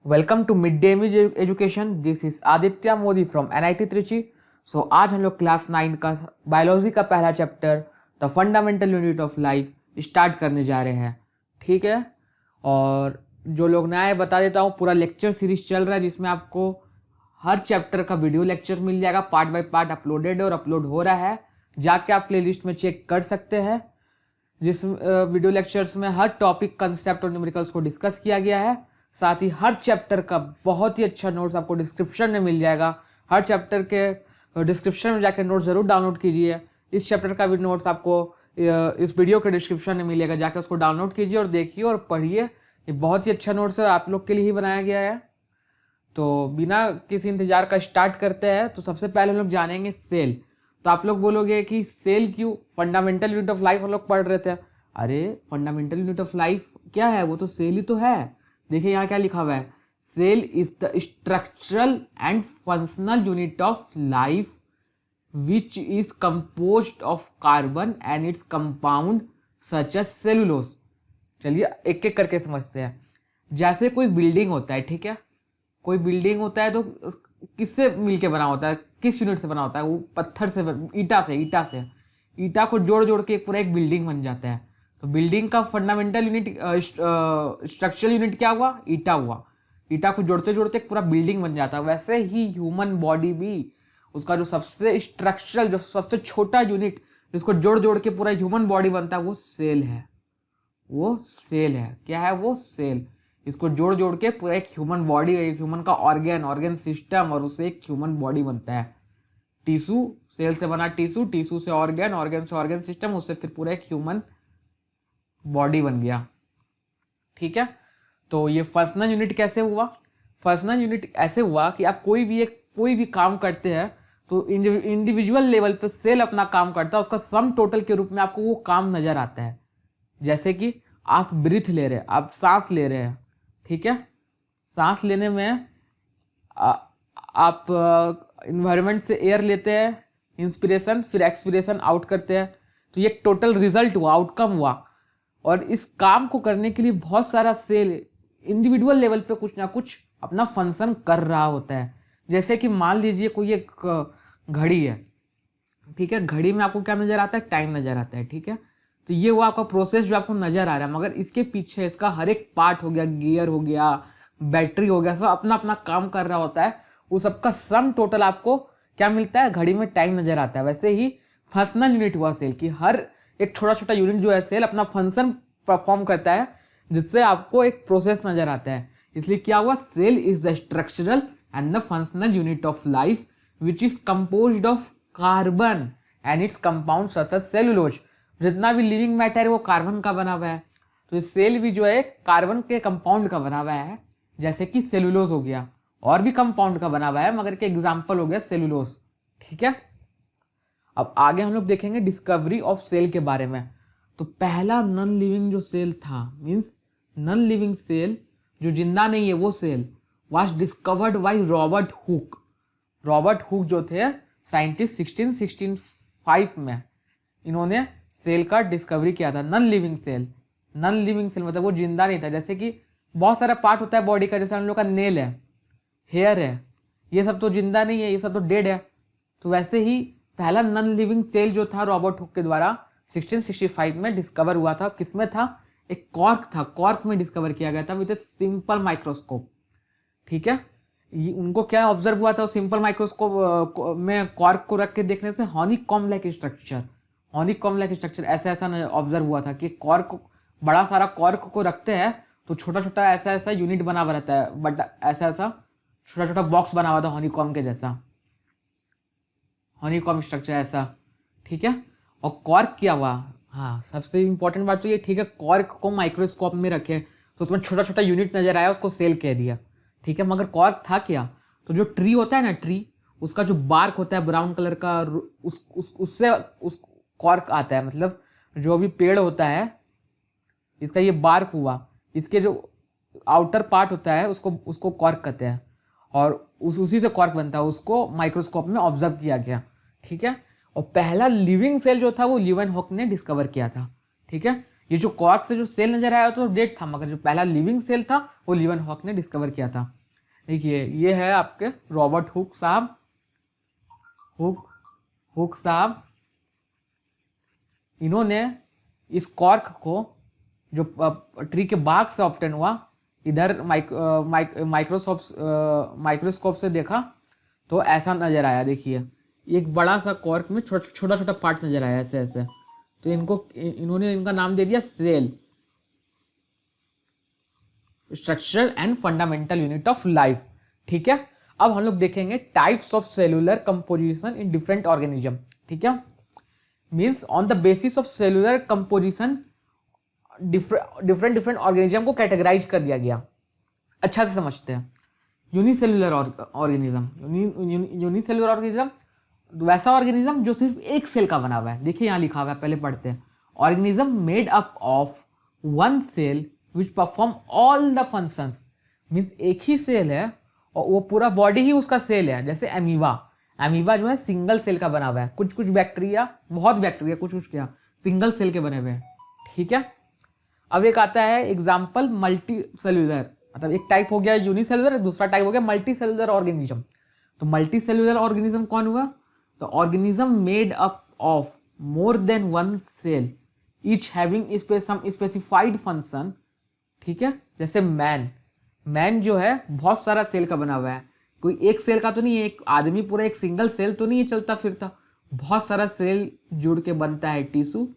Welcome to mid day meal education. This is Aditya Modi from NIT Trichy. So आज हम लोग class 9 का बायोलॉजी का पहला chapter the fundamental unit of life start करने जा रहे हैं। ठीक है, और जो लोग नए बता देता हूँ, पूरा लेक्चर सीरीज चल रहा है जिसमें आपको हर चैप्टर का वीडियो लेक्चर मिल जाएगा, पार्ट बाय पार्ट अपलोडेड और अपलोड हो रहा है। जाके आप प्लेलिस्ट में चेक कर सकते हैं, जिस वीडियो लेक्चर्स में हर टॉपिक, कंसेप्ट और न्यूमेरिकल्स को डिस्कस किया गया है। साथ ही हर चैप्टर का बहुत ही अच्छा नोट्स आपको डिस्क्रिप्शन में मिल जाएगा। हर चैप्टर के डिस्क्रिप्शन में जाकर नोट्स ज़रूर डाउनलोड कीजिए। इस चैप्टर का भी नोट्स आपको इस वीडियो के डिस्क्रिप्शन में मिलेगा, जाकर उसको डाउनलोड कीजिए और देखिए और पढ़िए। ये बहुत ही अच्छा नोट्स है, आप लोग के लिए ही बनाया गया है। तो बिना किसी इंतजार का स्टार्ट करते हैं। तो सबसे पहले हम लोग जानेंगे सेल। तो आप लोग बोलोगे कि सेल क्यों? फंडामेंटल यूनिट ऑफ लाइफ हम लोग पढ़ रहे थे। अरे फंडामेंटल यूनिट ऑफ लाइफ क्या है? वो तो सेल ही तो है। देखिए यहाँ क्या लिखा हुआ है, cell is the structural and functional unit of life which is composed of carbon and its compound such as cellulose. चलिए एक एक करके समझते हैं। जैसे कोई बिल्डिंग होता है, ठीक है, कोई बिल्डिंग होता है तो किससे मिलके बना होता है, किस यूनिट से बना होता है? वो पत्थर से, ईटा से ईटा को जोड़ जोड़ के पूरा एक बिल्डिंग बन जाता है। तो बिल्डिंग का फंडामेंटल यूनिट, स्ट्रक्चरल यूनिट क्या हुआ? ईटा हुआ। ईटा को जोड़ते जोड़ते पूरा बिल्डिंग बन जाता है। वैसे ही ह्यूमन बॉडी भी, उसका जो सबसे स्ट्रक्चरल, जो सबसे छोटा यूनिट जिसको जोड़ जोड़ के पूरा ह्यूमन बॉडी बनता है, वो सेल है। वो सेल है। क्या है वो? सेल। इसको जोड़ जोड़ के पूरा एक ह्यूमन बॉडी, एक ह्यूमन का ऑर्गन सिस्टम, और उससे एक ह्यूमन बॉडी बनता है। टिश्यू, सेल से बना टिश्यू, टिश्यू से ऑर्गन से ऑर्गन सिस्टम, उससे फिर पूरा एक ह्यूमन बॉडी बन गया। ठीक है, तो ये फंक्शनल यूनिट कैसे हुआ? फंक्शनल यूनिट ऐसे हुआ कि आप कोई भी काम करते हैं तो इंडिविजुअल लेवल पे सेल अपना काम करता है, उसका सम टोटल के रूप में आपको वो काम नजर आता है। जैसे कि आप ब्रीथ ले रहे हैं, आप सांस ले रहे हैं, ठीक है, सांस लेने में आप इन्वायरमेंट से एयर लेते हैं, इंस्पिरेशन, फिर एक्सपिरेशन आउट करते हैं। तो ये टोटल रिजल्ट हुआ, आउटकम हुआ। और इस काम को करने के लिए बहुत सारा सेल इंडिविजुअल लेवल पे कुछ ना कुछ अपना फंक्शन कर रहा होता है। जैसे कि मान लीजिए कोई एक घड़ी है, ठीक है, घड़ी में आपको क्या नजर आता है? टाइम नजर आता है। ठीक है, तो ये वो आपका प्रोसेस जो आपको नजर आ रहा है, मगर इसके पीछे इसका हर एक पार्ट हो गया, गियर हो गया, बैटरी हो गया, सब अपना अपना काम कर रहा होता है। वो सबका सम टोटल आपको क्या मिलता है? घड़ी में टाइम नजर आता है। वैसे ही फंक्शनल यूनिट हुआ सेल की, हर एक छोटा छोटा यूनिट जो है सेल अपना फंक्शन परफॉर्म करता है, जिससे आपको एक प्रोसेस नजर आता है। इसलिए क्या हुआ? Cell is the structural and the functional unit of life which is composed of carbon and its compound such as cellulose. जितना भी लिविंग मैटर है वो कार्बन का बना हुआ है। तो सेल भी जो है कार्बन के कंपाउंड का बना हुआ है, जैसे कि सेलुलोज हो गया। और भी कंपाउंड का बना हुआ है, मगर के एग्जाम्पल हो गया सेलुलोज। ठीक है, अब आगे हम लोग देखेंगे डिस्कवरी ऑफ सेल के बारे में। तो पहला नॉन लिविंग जो सेल था, मीन्स नॉन लिविंग सेल जो जिंदा नहीं है, वो cell was discovered by Robert Hooke. Robert Hooke जो थे साइंटिस्ट, 1665 में इन्होंने सेल का डिस्कवरी किया था। Non living cell, non living cell मतलब वो जिंदा नहीं था। जैसे कि बहुत सारा पार्ट होता है बॉडी का, जैसे हम लोग का नेल है, हेयर है, ये सब तो जिंदा नहीं है, ये सब तो डेड है। तो वैसे ही पहला नॉन लिविंग सेल जो था रॉबर्ट हुक के द्वारा 1665 में डिस्कवर हुआ था। किसमें था? एक कॉर्क था, कॉर्क में डिस्कवर किया गया था विद ए सिंपल माइक्रोस्कोप। ठीक है, उनको क्या ऑब्जर्व हुआ था? सिंपल माइक्रोस्कोप में कॉर्क को रख के देखने से हनीकॉम्ब लाइक स्ट्रक्चर ऐसा ऑब्जर्व हुआ था कि कॉर्क, बड़ा सारा कॉर्क को रखते हैं तो छोटा छोटा ऐसा यूनिट बना हुआ रहता है, बट ऐसा छोटा छोटा बॉक्स बना हुआ था हनीकॉम्ब के जैसा, हनीकॉम्ब स्ट्रक्चर ऐसा। ठीक है, और कॉर्क क्या हुआ? हाँ, सबसे इंपॉर्टेंट बात तो ये, ठीक है, कॉर्क को माइक्रोस्कोप में रखे तो उसमें छोटा छोटा यूनिट नजर आया, उसको सेल कह दिया। ठीक है, मगर कॉर्क था क्या? तो जो ट्री होता है ना, ट्री, उसका जो बार्क होता है ब्राउन कलर का, उससे उस कॉर्क आता है। मतलब जो भी पेड़ होता है, इसका ये बार्क हुआ, इसके जो आउटर पार्ट होता है उसको कॉर्क कहते हैं, और उसी से कॉर्क बनता है। उसको माइक्रोस्कोप में ऑब्जर्व किया गया। ठीक है, और पहला लिविंग सेल जो था वो लीवेनहॉक ने डिस्कवर किया था। ठीक है, ये जो कॉर्क से जो सेल नजर आया तो डेड था, मगर जो पहला लिविंग सेल था वो लीवेनहॉक ने डिस्कवर किया था। देखिए ये है आपके रॉबर्ट हुक साहब, हुक साहब। इन्होंने इस कॉर्क को जो ट्री के बाग से ऑब्टेन हुआ, इधर माइक्रोस्कोप से देखा तो ऐसा नजर आया। देखिए एक बड़ा सा कॉर्क में छोटा छोटा पार्ट नजर आया ऐसे ऐसे। तो इन्होंने इनका नाम दे दिया cell, structural and fundamental unit of life. ठीक है, अब हम लोग देखेंगे types of cellular composition in different organism. ठीक है, means on the basis of cellular composition different organism को कैटेगराइज कर दिया गया। अच्छा से समझते हैं। यूनिसेलुलर ऑर्गेनिज्म, यूनिसेलुलर ऑर्गेनिज्म वैसा ऑर्गेनिज्म जो सिर्फ एक सेल का बना हुआ है। देखिए यहाँ लिखा हुआ है, पहले पढ़ते हैं। Organism made up of one cell which perform all the functions, means एक ही सेल है और वो पूरा बॉडी ही उसका सेल है। जैसे एमीबा जो है सिंगल सेल का बना हुआ है। कुछ बैक्टीरिया, बहुत बैक्टीरिया, कुछ क्या सिंगल सेल के बने हुए हैं। ठीक है, अब एक आता है एग्जाम्पल मल्टी सेलुलर, मतलब एक टाइप हो गया यूनिसेलुलर, दूसरा टाइप हो गया मल्टी सेलुलर ऑर्गेनिज्म। तो मल्टी सेलुलर ऑर्गेनिज्म कौन हुआ? तो organism made up of more than one cell each having some specified function. ठीक है, जैसे मैन जो है बहुत सारा सेल का बना हुआ है, कोई एक सेल का तो नहीं है। एक आदमी पूरा एक सिंगल सेल तो नहीं है चलता फिरता, बहुत सारा सेल जुड़ के बनता है टिश्यू,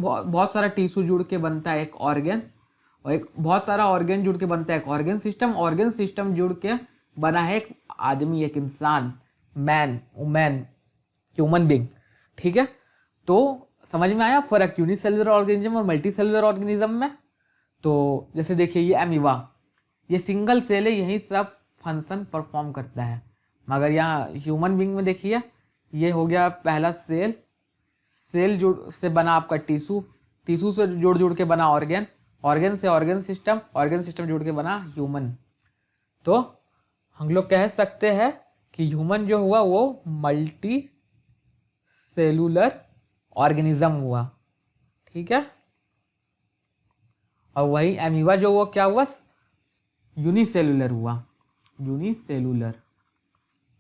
बहुत सारा टिश्यू जुड़ के बनता है एक ऑर्गन, और एक बहुत सारा ऑर्गन जुड़ के बनता है एक ऑर्गन सिस्टम जुड़ के बना है एक आदमी, एक इंसान, ह्यूमन बीइंग। ठीक है, तो समझ में आया फर्क यूनिसेलुलर ऑर्गेनिज्म और मल्टी सेलुलर ऑर्गेनिज्म में। तो जैसे देखिए ये एमीबा, ये सिंगल सेल है, यही सब फंक्शन परफॉर्म करता है। मगर यहाँ ह्यूमन बीइंग में देखिए ये हो गया पहला सेल जुड़ से बना आपका टिश्यू से जुड़ के बना ऑर्गन से ऑर्गन सिस्टम जुड़ के बना ह्यूमन। तो हम लोग कह सकते हैं कि ह्यूमन जो हुआ वो मल्टी सेलुलर ऑर्गेनिज्म हुआ। ठीक है, और वही एमीबा जो हुआ क्या हुआ? यूनिसेलुलर हुआ, यूनिसेलुलर।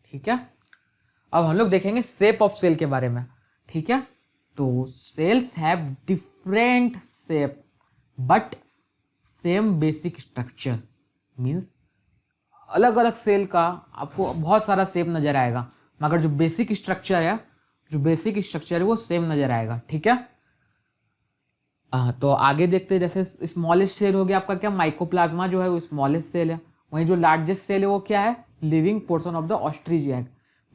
ठीक है, अब हम लोग देखेंगे शेप ऑफ सेल के बारे में। ठीक है, तो cells have different shape but same basic structure, means अलग अलग सेल का आपको बहुत सारा शेप नजर आएगा, मगर जो बेसिक स्ट्रक्चर है वो सेम नजर आएगा। ठीक है, तो आगे देखते हैं। जैसे स्मॉलेस्ट सेल हो गया आपका क्या? माइकोप्लाज्मा जो है वो स्मॉलेस्ट सेल है। वहीं जो लार्जेस्ट सेल है वो क्या है? Living portion of the ostrich egg.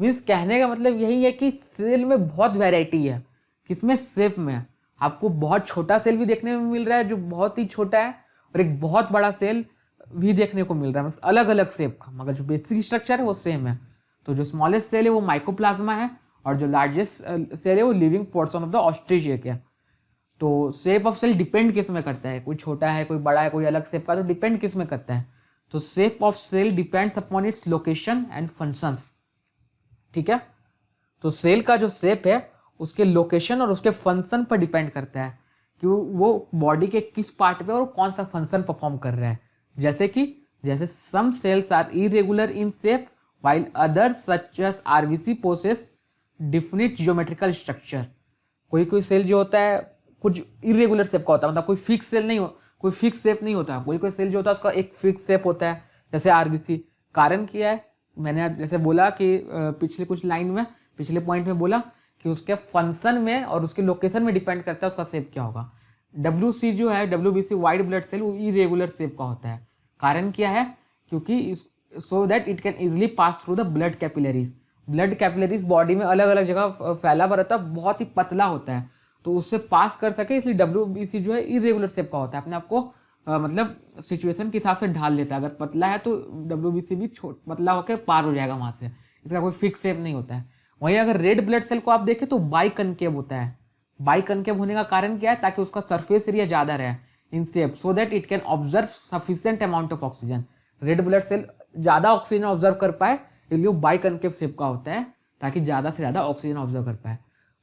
Means कहने का मतलब यही है कि सेल में बहुत वैरायटी है। किसमें? शेप में। आपको बहुत छोटा सेल भी देखने में मिल रहा है जो बहुत ही छोटा है, और एक बहुत बड़ा सेल भी देखने को मिल रहा है, अलग अलग शेप का, मगर जो बेसिक स्ट्रक्चर है वो सेम है। तो जो स्मॉलेस्ट सेल है वो माइकोप्लाज्मा है, और जो लार्जेस्ट सेल है वो living portion of the ostrich egg है। तो शेप ऑफ सेल डिपेंड किस में करता है? कोई छोटा है, कोई बड़ा है, कोई अलग शेप का, तो डिपेंड किस में करता है? तो shape of cell depends upon its location and functions. ठीक है, तो सेल का जो शेप है उसके लोकेशन और उसके फंक्शन पर डिपेंड करता है कि वो बॉडी के किस पार्ट पे और कौन सा फंक्शन परफॉर्म कर रहा है। जैसे some cells are irregular in shape while others such as RBC possess definite geometrical structure। कोई सेल जो होता है कुछ इरेगुलर शेप का होता है, मतलब कोई फिक्स सेल नहीं हो, कोई फिक्स शेप नहीं होता। कोई सेल जो होता है उसका एक फिक्स शेप होता है, जैसे आरबीसी। कारण क्या है? मैंने जैसे बोला कि पिछले पॉइंट में बोला कि उसके फंक्शन में और उसके लोकेशन में डिपेंड करता है उसका शेप क्या होगा। WC जो है, WBC वाइट ब्लड सेल, वो इरेगुलर शेप का होता है। कारण क्या है? क्योंकि सो that it can easily pass through the blood capillaries body में अलग अलग जगह फैला हुआ रहता है, बहुत ही पतला होता है, तो उससे पास कर सके, इसलिए WBC जो है इरेगुलर शेप का होता है। अपने आप को मतलब सिचुएशन के हिसाब से ढाल लेता है। अगर पतला है तो WBC भी पतला होकर पार हो जाएगा वहां से, इसका कोई फिक्स शेप नहीं होता है। वहीं अगर रेड ब्लड सेल को आप देखें तो बाई कनकेव होता है। बाई कनकेव होने का कारण क्या है? ताकि उसका सरफेस एरिया ज्यादा रहे in shape, so that it can observe sufficient amount of oxygen. Red blood cell ज्यादा ऑक्सीजन ऑब्जर्व कर पाए, इसलिए बाई कनकेव शेप का होता है, ताकि ज्यादा से ज्यादा ऑक्सीजन ऑब्जर्व कर पाए।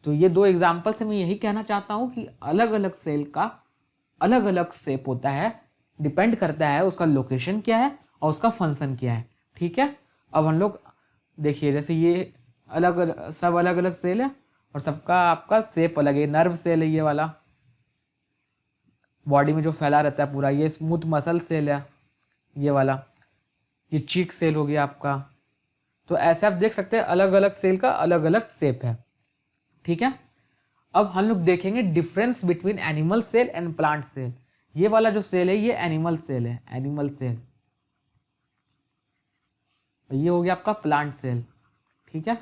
तो ये दो एग्जाम्पल से मैं यही कहना चाहता हूँ कि अलग अलग सेल का अलग अलग शेप होता है, डिपेंड करता है उसका लोकेशन क्या है और उसका फंक्शन क्या है। ठीक है, अब हम लोग देखिए जैसे ये सब अलग अलग सेल है और सबका आपका शेप अलग है। नर्व सेल है ये वाला, बॉडी में जो फैला रहता है पूरा, ये स्मूथ मसल सेल है ये वाला, ये चीक सेल हो गया आपका। तो ऐसे आप देख सकते हैं अलग अलग सेल का अलग अलग शेप है। ठीक है, अब हम लोग देखेंगे difference between animal cell and plant cell. ये वाला जो सेल है ये एनिमल सेल है, एनिमल सेल। ये हो गया आपका प्लांट सेल। ठीक है,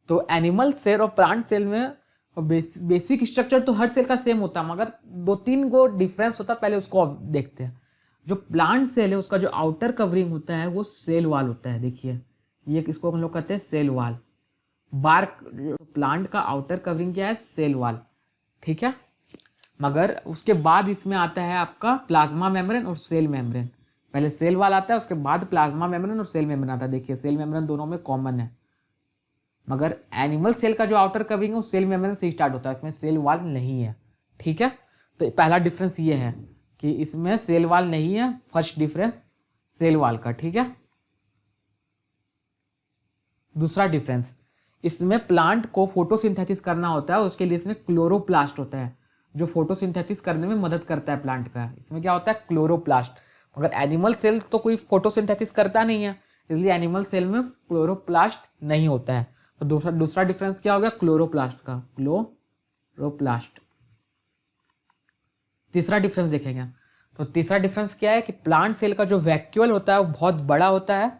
तो एनिमल सेल और प्लांट सेल में बेसिक स्ट्रक्चर तो हर सेल का सेम होता है, मगर 2-3 गो डिफरेंस होता है, पहले उसको देखते हैं। जो प्लांट सेल है उसका जो आउटर कवरिंग होता है वो सेल वाल होता है। देखिए ये किसको हम लोग कहते हैं, सेल वाल। बार्क प्लांट का आउटर कवरिंग क्या है, सेल वाल। ठीक है, मगर उसके बाद इसमें आता है आपका प्लाज्मा मेम्ब्रेन और सेल मेम्ब्रेन। पहले सेल वाल आता है, उसके बाद प्लाज्मा मेम्ब्रेन और सेल मेम्ब्रेन आता है। देखिए सेल मेम्ब्रेन दोनों में कॉमन है, मगर एनिमल सेल का जो आउटर कवरिंग है वो सेल मेम्ब्रेन से स्टार्ट होता है, इसमें सेल वाल नहीं है। ठीक है, तो पहला डिफरेंस ये है कि इसमें सेल वाल नहीं है, फर्स्ट डिफरेंस सेल वाल का। ठीक है, दूसरा डिफरेंस, इसमें प्लांट को फोटोसिंथेसिस करना होता है, उसके लिए इसमें क्लोरोप्लास्ट होता है जो फोटोसिंथेसिस करने में मदद करता है प्लांट का। इसमें क्या होता है, क्लोरोप्लास्ट। मगर एनिमल सेल तो कोई फोटोसिंथेसिस करता नहीं है, इसलिए एनिमल सेल में क्लोरोप्लास्ट नहीं होता है। तो दूसरा डिफरेंस क्या हो गया, क्लोरोप्लास्ट का, क्लोरोप्लास्ट। तीसरा डिफरेंस देखेंगे, तो तीसरा डिफरेंस क्या है कि प्लांट सेल का जो वैक्यूल होता है वो बहुत बड़ा होता है।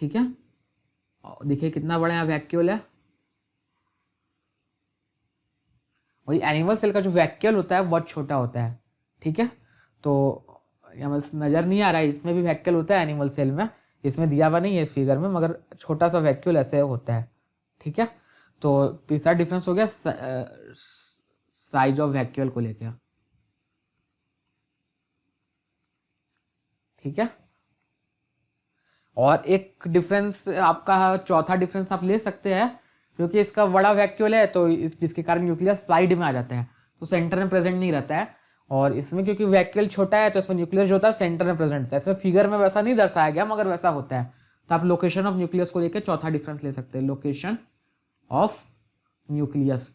ठीक है, देखिए कितना बड़ा यहाँ वैक्यूल है। वही एनिमल सेल का जो वैक्यूल होता है वो बहुत छोटा होता है। ठीक है, तो यहाँ नजर नहीं आ रहा है, इसमें भी वैक्यूल होता है एनिमल सेल में, इसमें दिया हुआ नहीं है इस फिगर में, मगर छोटा सा वैक्यूल ऐसे होता है। ठीक है, तो तीसरा डिफरेंस हो गया साइज ऑफ वैक्यूल को लेकर। ठीक है, और एक डिफरेंस आपका, चौथा डिफरेंस आप ले सकते हैं, क्योंकि इसका बड़ा वैक्यूल है तो जिसके कारण न्यूक्लियस साइड में आ जाता है, तो सेंटर में प्रेजेंट नहीं रहता है। और इसमें क्योंकि वैक्यूल छोटा है तो इसमें न्यूक्लियस जो होता है सेंटर में प्रेजेंट होता है। इसमें फिगर में वैसा नहीं दर्शाया गया, मगर वैसा होता है। तो आप लोकेशन ऑफ न्यूक्लियस को लेकर चौथा डिफरेंस ले सकते हैं, लोकेशन ऑफ न्यूक्लियस।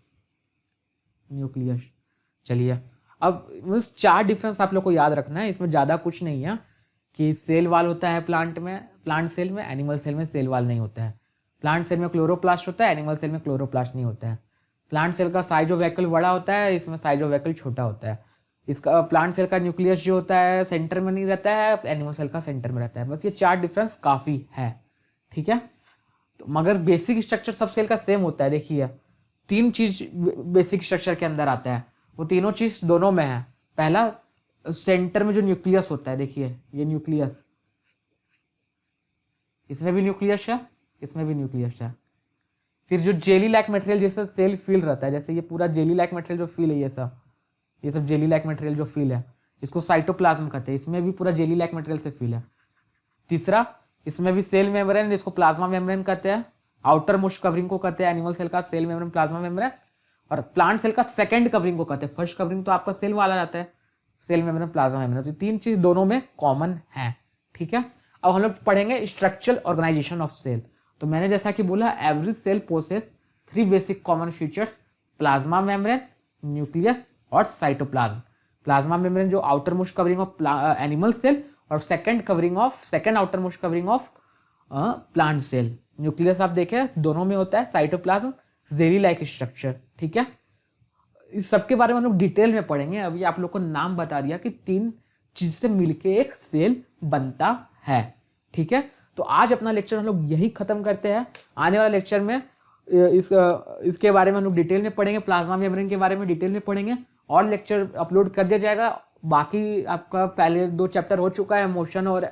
चलिए, अब मीन्स 4 डिफरेंस आप लोग को याद रखना है, इसमें ज़्यादा कुछ नहीं है। कि सेल वाल होता है प्लांट सेल में, एनिमल सेल में सेल वाल नहीं होता है। प्लांट सेल में क्लोरोप्लास्ट होता है, एनिमल सेल में क्लोरोप्लास्ट नहीं होता है। प्लांट सेल का साइज ऑफ वैक्यूल बड़ा होता है, इसमें साइज ऑफ वैक्यूल छोटा होता है। इसका प्लांट सेल का न्यूक्लियस जो होता है सेंटर में नहीं रहता है, एनिमल सेल का सेंटर में रहता है। बस ये 4 डिफरेंस काफ़ी है। ठीक है, तो मगर बेसिक स्ट्रक्चर सब सेल का सेम होता है। देखिए 3 चीज बेसिक स्ट्रक्चर के अंदर आता है, वो तीनों चीज दोनों में है। पहला, सेंटर में जो न्यूक्लियस होता है, देखिए ये न्यूक्लियस, इसमें भी न्यूक्लियस है, इसमें भी न्यूक्लियस है। फिर जो जेली लाइक मटेरियल जैसे सेल फील रहता है, जैसे ये पूरा जेली लाइक मटेरियल जो फील है, ये सब जेली लाइक मटेरियल जो फील है, इसको साइटोप्लाज्म कहते हैं। इसमें भी पूरा जेली लाइक मटेरियल से फील है। तीसरा, इसमें भी सेल मेम्ब्रेन, जिसको प्लाज्मा मेम्ब्रेन कहते हैं, आउटर मोस्ट कवरिंग को कहते हैं एनिमल सेल का, सेल मेम्ब्रेन, प्लाज्मा मेम्ब्रेन। और प्लांट सेल का सेकंड कवरिंग को कहते हैं, फर्स्ट कवरिंग तो आपका सेल वाला रहता है, सेल मेम्ब्रेन, प्लाज्मा मेम्ब्रेन। तो 3 चीज दोनों में कॉमन है। ठीक है, अब हम लोग पढ़ेंगे स्ट्रक्चरल ऑर्गेनाइजेशन ऑफ सेल। तो मैंने जैसा कि बोला, every cell possess 3 basic common features, plasma membrane, nucleus और साइटोप्लाज्म। प्लाज्मा मेम्ब्रेन जो outer most covering of animal cell, और second outer most covering of plant cell. Nucleus आप देखें दोनों में होता है, साइटोप्लाज्म जेली लाइक स्ट्रक्चर। ठीक है, इस सबके बारे में हम लोग डिटेल में पढ़ेंगे। अभी आप लोग को नाम बता दिया कि 3 चीज से मिलके एक सेल बनता है। ठीक है, तो आज अपना लेक्चर हम लोग यही खत्म करते हैं। आने वाला लेक्चर में इसके बारे में हम लोग डिटेल में पढ़ेंगे, प्लाज्मा मेम्ब्रेन के बारे में डिटेल में पढ़ेंगे, और लेक्चर अपलोड कर दिया जाएगा। बाकी आपका पहले 2 चैप्टर हो चुका है, मोशन और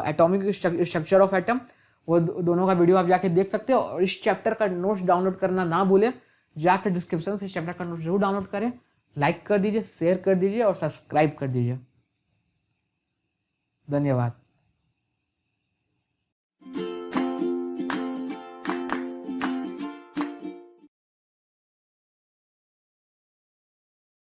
एटॉमिक स्ट्रक्चर ऑफ एटम, वो दोनों का वीडियो आप जाके देख सकते हो। और इस चैप्टर का नोट्स डाउनलोड करना ना भूलें, जाकर डिस्क्रिप्शन से इस चैप्टर का नोट्स जरूर डाउनलोड करें। लाइक कर दीजिए, शेयर कर दीजिए और सब्सक्राइब कर दीजिए। धन्यवाद।